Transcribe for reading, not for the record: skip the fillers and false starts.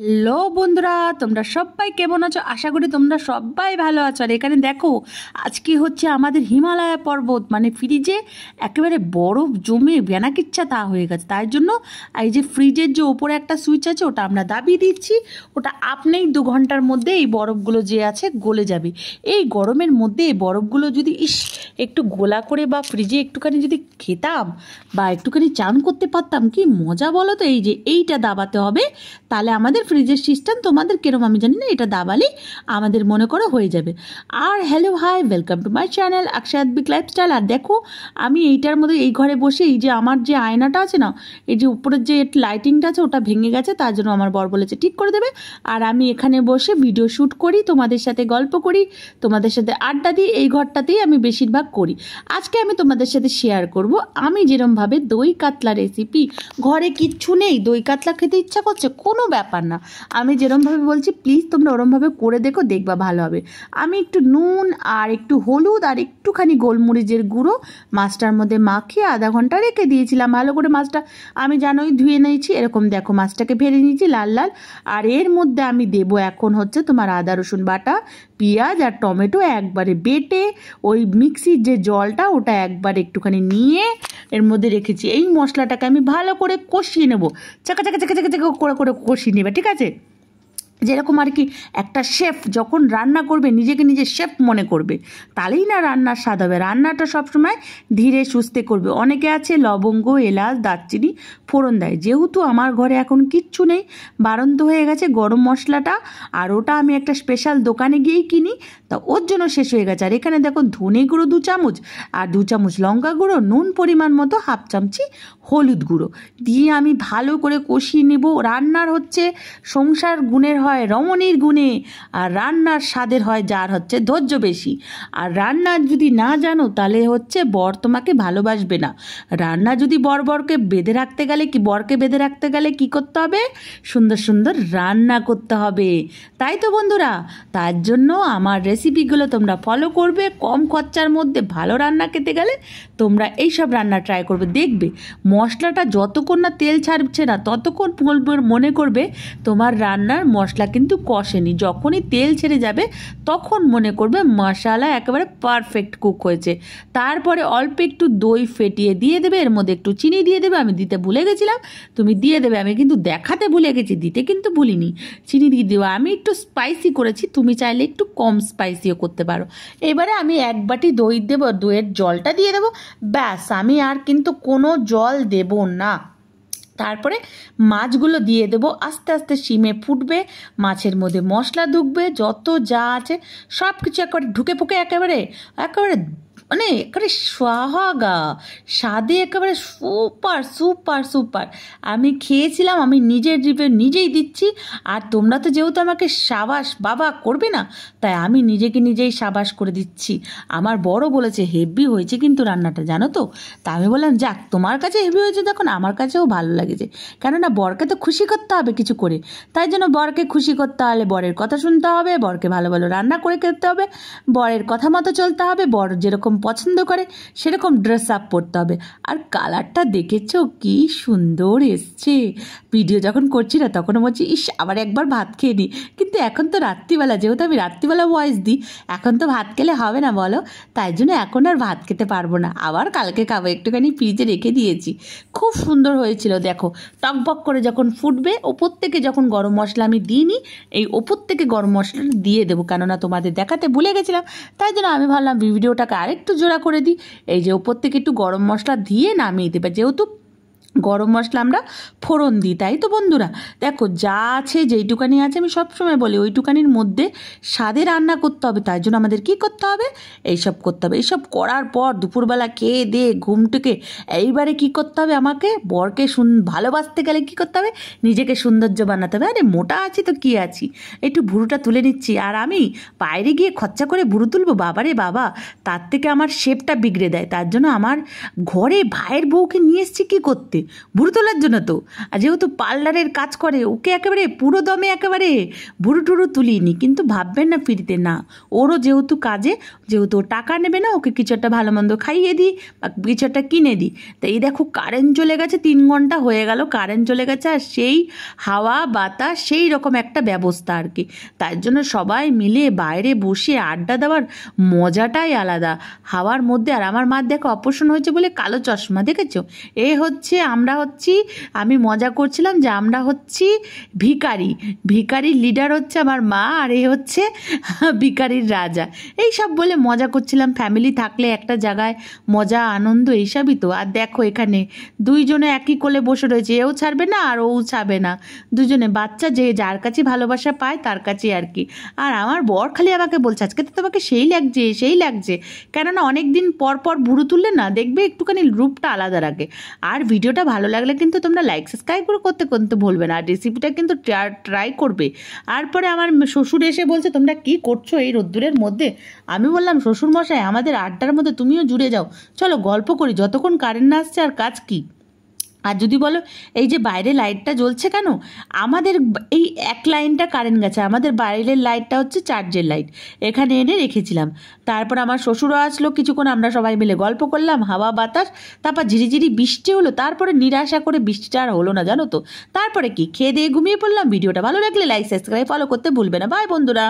Hello বন্ধুরা, তোমরা সবাই কেমন আছো? আশা করি তোমরা সবাই ভালো আছো। আর এখানে দেখো, আজকে হচ্ছে আমাদের হিমালয় পর্বত, মানে ফ্রিজে একেবারে বরফ জমে বেনাকিচ্ছা তা হয়ে গেছে। তাই জন্য এই যে ফ্রিজের যে ওপরে একটা সুইচ আছে ওটা আমরা দাবিয়ে দিচ্ছি, ওটা আপনিই 2 ঘন্টার মধ্যে এই বরফগুলো যে আছে গলে যাবে। এই গরমের মধ্যে এই বরফগুলো যদি একটু গোলা করে বা ফ্রিজে একটুখানি যদি খেতাম বা একটুখানি চান করতে পারতাম, কি মজা বলো তো। এই যে এইটা দাবাতে হবে, তাহলে আমাদের ফ্রিজের সিস্টেম তোমাদের কিরম আমি জানি না, এটা দাবালেই আমাদের মনে করো হয়ে যাবে। আর hello hi, welcome to my channel আকশায়াদ্বিক লাইফস্টাইল। আর দেখো, আমি এইটার মধ্যে এই ঘরে বসে এই যে আমার যে আয়নাটা আছে না, এই যে উপরের যে লাইটিংটা আছে ওটা ভেঙে গেছে, তার জন্য আমার বর বলেছে ঠিক করে দেবে। আর আমি এখানে বসে ভিডিও শ্যুট করি, তোমাদের সাথে গল্প করি, তোমাদের সাথে আড্ডা দিই। এই ঘরটাতেই আমি বেশিরভাগ করি। আজকে আমি তোমাদের সাথে শেয়ার করব আমি যেরমভাবে দই কাতলা রেসিপি। ঘরে কিচ্ছু নেই, দই কাতলা খেতে ইচ্ছা করছে, কোনো ব্যাপার না, আমি যেরমভাবে বলছি প্লিজ তোমরা ওরমভাবে করে দেখো, দেখবা ভালো হবে। আমি একটু নুন আর একটু হলুদ আর একটুখানি গোলমরিচের গুঁড়ো মাছটার মধ্যে মাখিয়ে আধা ঘন্টা রেখে দিয়েছিলাম। ভালো করে মাছটা আমি জানোই ধুয়ে নিয়েছি, এরকম দেখো মাছটাকে ভেজে নিয়েছি লাল লাল। আর এর মধ্যে আমি দেবো এখন হচ্ছে তোমার আদা রসুন বাটা, পেঁয়াজ আর টমেটো একবারে বেটে ওই মিক্সির যে জলটা ওটা একবার একটুখানি নিয়ে এর মধ্যে রেখেছি। এই মশলাটাকে আমি ভালো করে কষিয়ে নেবো, চাকা চাকা চাকা চাকা চাকা করে করে কষিয়ে নেবে, ঠিক আছে? যেরকম আর কি একটা শেফ যখন রান্না করবে নিজেকে নিজে শেফ মনে করবে, তাহলেই না রান্নার স্বাদ হবে। রান্নাটা সবসময় ধীরে সুস্থে করবে। অনেকে আছে লবঙ্গ, এলাচ, দারচিনি ফোড়ন দেয়, যেহেতু আমার ঘরে এখন কিচ্ছু নেই, বারন্ত হয়ে গেছে গরম মশলাটা, আর ওটা আমি একটা স্পেশাল দোকানে গিয়েই কিনি, তা ওর জন্য শেষ হয়ে গেছে। আর এখানে দেখো ধনে গুঁড়ো 2 চামচ আর 2 চামচ লঙ্কা গুঁড়ো, নুন পরিমাণ মতো 1/2 চামচি হলুদ গুঁড়ো দিয়ে আমি ভালো করে কষিয়ে নেব। রান্নার হচ্ছে সংসার গুণের হয় রমণীর গুণে, আর রান্নার স্বাদের হয় যার হচ্ছে ধৈর্য বেশি। আর রান্না যদি না জানো তাহলে হচ্ছে বর তোমাকে ভালোবাসবে না। রান্না যদি বরকে বেঁধে রাখতে গেলে বরকে বেঁধে রাখতে গেলে কি করতে হবে? সুন্দর সুন্দর রান্না করতে হবে, তাই তো বন্ধুরা? তার জন্য আমার রেসিপিগুলো তোমরা ফলো করবে। কম খরচার মধ্যে ভালো রান্না খেতে গেলে তোমরা এইসব রান্না ট্রাই করবে, দেখবে মশলাটা যতক্ষণ না তেল ছাড়ছে না ততক্ষণ মনে করবে তোমার রান্নার মশলা কিন্তু কষেনি। যখনই তেল ছেড়ে যাবে তখন মনে করবে মশলা একেবারে পারফেক্ট কুক হয়েছে। তারপরে অল্প একটু দই ফেটিয়ে দিয়ে দেবে, এর মধ্যে একটু চিনি দিয়ে দেবে। আমি দিতে ভুলে গেছিলাম, তুমি দিয়ে দেবে, আমি কিন্তু দেখাতে ভুলে গেছি, দিতে কিন্তু ভুলিনি। চিনি দিয়ে দেবো। আমি একটু স্পাইসি করেছি, তুমি চাইলে একটু কম স্পাইসিও করতে পারো। এবারে আমি 1 বাটি দই দেবো, দইয়ের জলটা দিয়ে দেবো, ব্যাস। আমি আর কিন্তু কোনো জল দেব না। তারপরে মাছগুলো দিয়ে দেবো, আস্তে আস্তে সিমে ফুটবে, মাছের মধ্যে মশলা ঢুকবে, যত যা আছে সব কিছু একবারে ঢুকে পুকে একেবারে একেবারে মানে একেবারে সোহাগা স্বাদে একেবারে সুপার সুপার সুপার। আমি খেয়েছিলাম, আমি নিজের জিভে নিজেই দিচ্ছি। আর তোমরা তো যেহেতু আমাকে সাবাস বাবা করবে না, তাই আমি নিজেকে নিজেই সাবাস করে দিচ্ছি। আমার বড় বলেছে হেভি হয়েছে কিন্তু রান্নাটা, জানো তো? তা আমি বললাম যাক, তোমার কাছে হেভি হয়েছে দেখুন, আমার কাছেও ভালো লেগেছে। কেননা বরকে তো খুশি করতে হবে কিছু করে, তাই জন্য বরকে খুশি করতে হলে বরের কথা শুনতে হবে, বরকে ভালো ভালো রান্না করে খেতে হবে, বরের কথা মতো চলতে হবে, বর যেরকম পছন্দ করে সেরকম ড্রেস আপ পরতে হবে। আর কালারটা দেখেছো কি সুন্দর এসছে। ভিডিও যখন করছি না তখন বলছি ইস আবার একবার ভাত খেয়ে নিই, কিন্তু এখন তো রাত্রিবেলা, যেহেতু আমি রাত্রিবেলা ভয়েস দিই, এখন তো ভাত খেলে হবে না বলো, তাই জন্য এখন আর ভাত খেতে পারবো না, আবার কালকে খাবো। একটুখানি ফ্রিজে রেখে দিয়েছি, খুব সুন্দর হয়েছিল। দেখো টকবক করে যখন ফুটবে, ওপর থেকে যখন গরম মশলা আমি দিইনি, এই ওপর থেকে গরম মশলাটা দিয়ে দেবো, কেননা তোমাদের দেখাতে ভুলে গেছিলাম, তাই জন্য আমি ভাবলাম ভিডিওটাকে আরেকটু জোড়া করে দিই। এই যে ওপর থেকে একটু গরম মশলা দিয়ে নামিয়ে দেবে, যেহেতু গরম মশলা আমরা ফোড়ন দিই, তাই তো বন্ধুরা? দেখো যা আছে, যেইটুকানি আছে, আমি সবসময় বলি ওইটুকানির মধ্যে স্বাদে রান্না করতে হবে। তাই জন্য আমাদের কী করতে হবে? এইসব করতে হবে। এইসব করার পর দুপুরবেলা খেয়ে দিয়ে ঘুম থেকে এইবারে কী করতে হবে? আমাকে বরকে ভালোবাসতে গেলে কী করতে হবে? নিজেকে সৌন্দর্য বানাতে হবে। আরে মোটা আছি তো কী আছি, একটু ভুরুটা তুলে নিচ্ছি। আর আমি বাইরে গিয়ে খরচা করে ভুরু তুলবো? বাবারে বাবা, তার থেকে আমার শেপটা বিগড়ে দেয়। তার জন্য আমার ঘরে ভাইয়ের বউকে নিয়ে এসছি কী করতে? ভুরু তোলার জন্য তো। আর যেহেতু পার্লারের কাজ করে ওকে একেবারে পুরো দমে একেবারে ভুরু টুরু তুলিনি, কিন্তু ভাববেন না ফ্রিতে না, ওরও যেহেতু কাজে, যেহেতু ও টাকা নেবে না, ওকে কিছু একটা ভালো মন্দ খাইয়ে দিই বা কিছু একটা কিনে দিই। তো এই দেখো কারেন্ট চলে গেছে, 3 ঘন্টা হয়ে গেল কারেন্ট চলে গেছে, আর সেই হাওয়া বাতাস সেই রকম একটা ব্যবস্থা আর কি। তার জন্য সবাই মিলে বাইরে বসে আড্ডা দেওয়ার মজাটাই আলাদা হাওয়ার মধ্যে। আর আমার মা দেখো অপারেশন হয়েছে বলে কালো চশমা, দেখেছো? আমি মজা করছিলাম যে আমরা হচ্ছি ভিখারির লিডার হচ্ছে আমার মা, আর এ হচ্ছে ভিখারির রাজা। এই সব বলে মজা করছিলাম। ফ্যামিলি থাকলে একটা জায়গায় মজা আনন্দ এইসবই তো। আর দেখো এখানে দুইজনে একই কোলে বসে রয়েছে, এও ছাড়বে না আর ও ছাড়বে না, দুজনে বাচ্চা, যে যার কাছে ভালোবাসা পায় তার কাছে আর কি। আর আমার বর খালি আমাকে বলছে আজকে তো তোমাকে সেই লাগছে, কেননা অনেক দিন পর পর ভুরু তুললে না দেখবে একটুখানি রূপটা আলাদা রাখে। আর ভিডিওটা ভালো লাগলে কিন্তু তোমরা লাইক সাবস্ক্রাইব করতে ভুলবে না, আর রেসিপিটা কিন্তু ট্রাই করবে। তারপরে আমার শ্বশুর এসে বলছে তোমরা কি করছো এই রোদ্দুরের মধ্যে? আমি বললাম শ্বশুর মশাই আমাদের আড্ডার মধ্যে তুমিও জুড়ে যাও, চলো গল্প করি যতক্ষণ কারেন্ট না আসছে, আর কাজ কি। আর যদি বলো এই যে বাইরে লাইটটা জ্বলছে কেন, আমাদের এই এক লাইনটা কারেন্ট গেছে, আমাদের বাইরের লাইটটা হচ্ছে চার্জের লাইট, এখানে এনে রেখেছিলাম। তারপর আমার শ্বশুরও আসলো, কিছুক্ষণ আমরা সবাই মিলে গল্প করলাম, হাওয়া বাতাস, তারপর ঝিরিঝিরি বৃষ্টি হলো। তারপরে নিরাশা করে বৃষ্টিটা আর হলো না জানো তো। তারপরে কি খেয়ে দিয়ে ঘুমিয়ে পড়লাম। ভিডিওটা ভালো লাগলে লাইক সাবস্ক্রাইব ফলো করতে ভুলবে না। বাই বন্ধুরা।